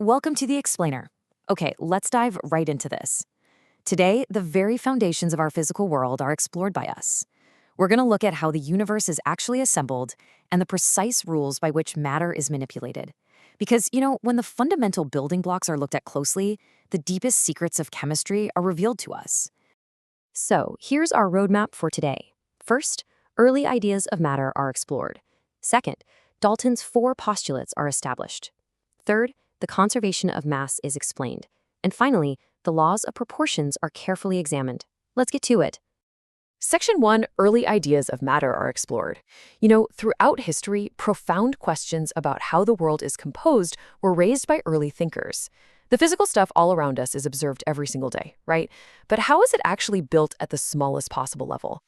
Welcome to the Explainer. Okay, let's dive right into this. Today, the very foundations of our physical world are explored by us. We're going to look at how the universe is actually assembled and the precise rules by which matter is manipulated. Because, when the fundamental building blocks are looked at closely, the deepest secrets of chemistry are revealed to us. So, here's our roadmap for today. First, early ideas of matter are explored. Second, Dalton's four postulates are established. Third, the conservation of mass is explained. And finally, the laws of proportions are carefully examined. Let's get to it. Section 1, Early Ideas of Matter are explored. Throughout history, profound questions about how the world is composed were raised by early thinkers. The physical stuff all around us is observed every single day, right? But how is it actually built at the smallest possible level?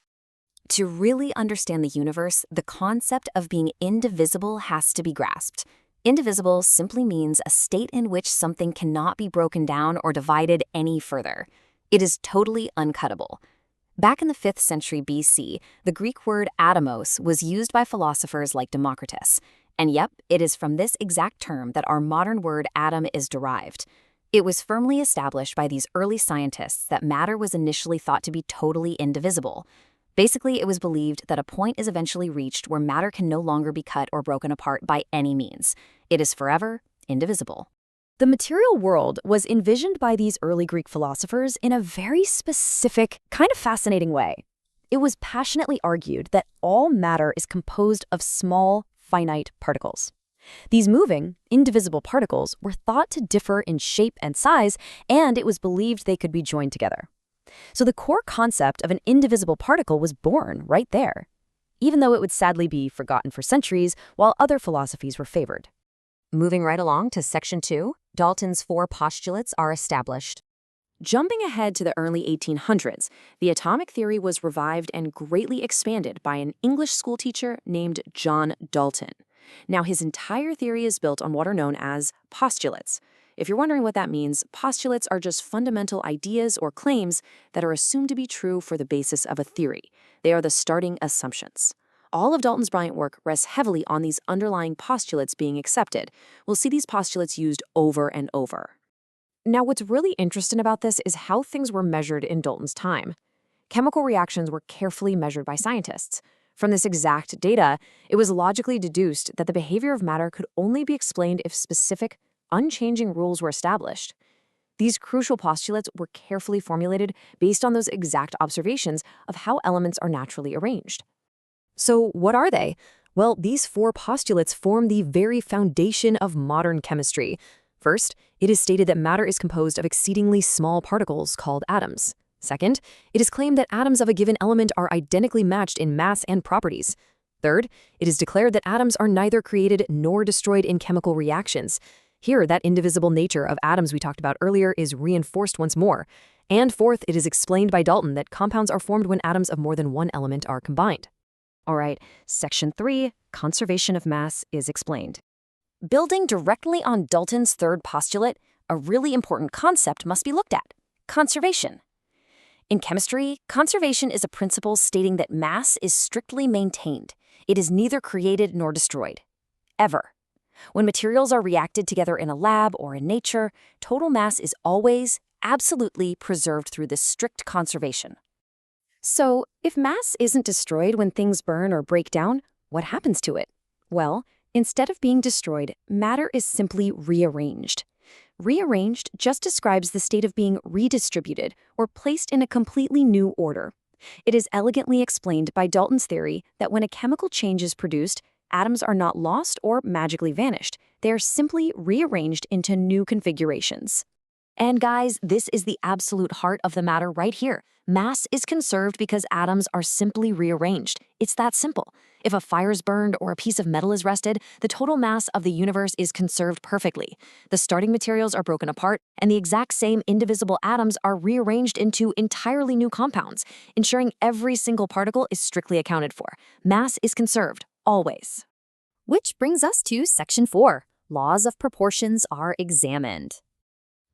To really understand the universe, the concept of being indivisible has to be grasped. Indivisible simply means a state in which something cannot be broken down or divided any further. It is totally uncuttable. Back in the 5th century BC, the Greek word atomos was used by philosophers like Democritus. And yep, it is from this exact term that our modern word atom is derived. It was firmly established by these early scientists that matter was initially thought to be totally indivisible. Basically, it was believed that a point is eventually reached where matter can no longer be cut or broken apart by any means. It is forever indivisible. The material world was envisioned by these early Greek philosophers in a very specific, kind of fascinating way. It was passionately argued that all matter is composed of small, finite particles. These moving, indivisible particles were thought to differ in shape and size, and it was believed they could be joined together. So the core concept of an indivisible particle was born right there, even though it would sadly be forgotten for centuries while other philosophies were favored. Moving right along to Section 2, Dalton's four postulates are established. Jumping ahead to the early 1800s, the atomic theory was revived and greatly expanded by an English schoolteacher named John Dalton. Now, his entire theory is built on what are known as postulates. If you're wondering what that means, postulates are just fundamental ideas or claims that are assumed to be true for the basis of a theory. They are the starting assumptions. All of Dalton's brilliant work rests heavily on these underlying postulates being accepted. We'll see these postulates used over and over. Now, what's really interesting about this is how things were measured in Dalton's time. Chemical reactions were carefully measured by scientists. From this exact data, it was logically deduced that the behavior of matter could only be explained if specific, unchanging rules were established. These crucial postulates were carefully formulated based on those exact observations of how elements are naturally arranged. So what are they? Well, these four postulates form the very foundation of modern chemistry. First, it is stated that matter is composed of exceedingly small particles called atoms. Second, it is claimed that atoms of a given element are identically matched in mass and properties. Third, it is declared that atoms are neither created nor destroyed in chemical reactions. Here, that indivisible nature of atoms we talked about earlier is reinforced once more. And fourth, it is explained by Dalton that compounds are formed when atoms of more than one element are combined. All right, Section 3, Conservation of Mass is explained. Building directly on Dalton's third postulate, a really important concept must be looked at: conservation. In chemistry, conservation is a principle stating that mass is strictly maintained. It is neither created nor destroyed. Ever. When materials are reacted together in a lab or in nature, total mass is always, absolutely preserved through this strict conservation. So, if mass isn't destroyed when things burn or break down, what happens to it? Well, instead of being destroyed, matter is simply rearranged. Rearranged just describes the state of being redistributed or placed in a completely new order. It is elegantly explained by Dalton's theory that when a chemical change is produced, atoms are not lost or magically vanished. They are simply rearranged into new configurations. And guys, this is the absolute heart of the matter right here. Mass is conserved because atoms are simply rearranged. It's that simple. If a fire is burned or a piece of metal is rusted, the total mass of the universe is conserved perfectly. The starting materials are broken apart, and the exact same indivisible atoms are rearranged into entirely new compounds, ensuring every single particle is strictly accounted for. Mass is conserved, always. Which brings us to Section 4, Laws of Proportions are examined.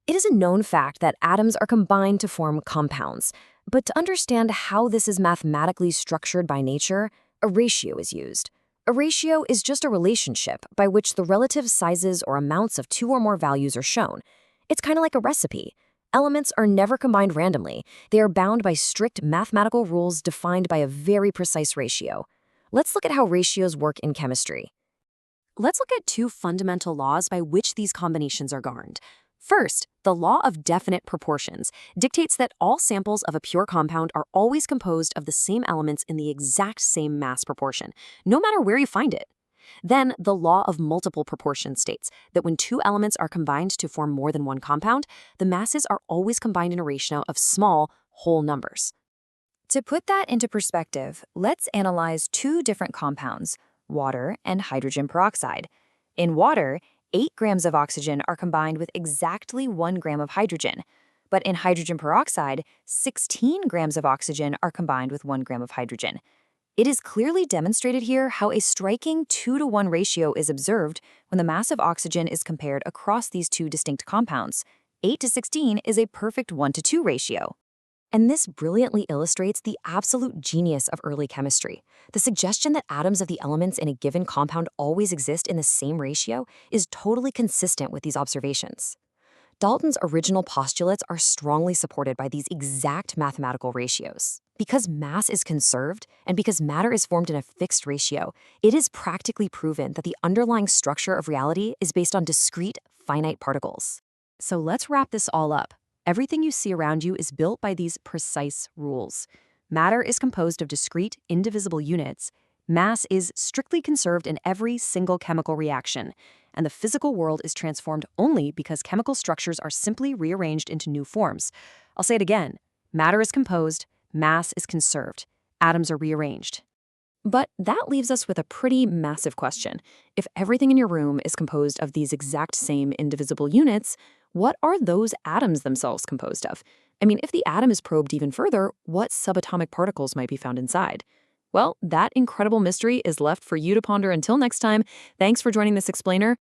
It is a known fact that atoms are combined to form compounds, but to understand how this is mathematically structured by nature, a ratio is used. A ratio is just a relationship by which the relative sizes or amounts of two or more values are shown. It's kind of like a recipe. Elements are never combined randomly. They are bound by strict mathematical rules defined by a very precise ratio. Let's look at how ratios work in chemistry. Let's look at two fundamental laws by which these combinations are governed. First, the law of definite proportions dictates that all samples of a pure compound are always composed of the same elements in the exact same mass proportion, no matter where you find it. Then, the law of multiple proportions states that when two elements are combined to form more than one compound, the masses are always combined in a ratio of small whole numbers. To put that into perspective, let's analyze two different compounds, water and hydrogen peroxide. In water, 8 grams of oxygen are combined with exactly 1 gram of hydrogen. But in hydrogen peroxide, 16 grams of oxygen are combined with 1 gram of hydrogen. It is clearly demonstrated here how a striking 2-to-1 ratio is observed when the mass of oxygen is compared across these two distinct compounds. 8 to 16 is a perfect 1-to-2 ratio. And this brilliantly illustrates the absolute genius of early chemistry. The suggestion that atoms of the elements in a given compound always exist in the same ratio is totally consistent with these observations. Dalton's original postulates are strongly supported by these exact mathematical ratios. Because mass is conserved, and because matter is formed in a fixed ratio, it is practically proven that the underlying structure of reality is based on discrete, finite particles. So let's wrap this all up. Everything you see around you is built by these precise rules. Matter is composed of discrete, indivisible units. Mass is strictly conserved in every single chemical reaction. And the physical world is transformed only because chemical structures are simply rearranged into new forms. I'll say it again. Matter is composed, mass is conserved. Atoms are rearranged. But that leaves us with a pretty massive question. If everything in your room is composed of these exact same indivisible units, what are those atoms themselves composed of? I mean, if the atom is probed even further, what subatomic particles might be found inside? Well, that incredible mystery is left for you to ponder until next time. Thanks for joining this explainer.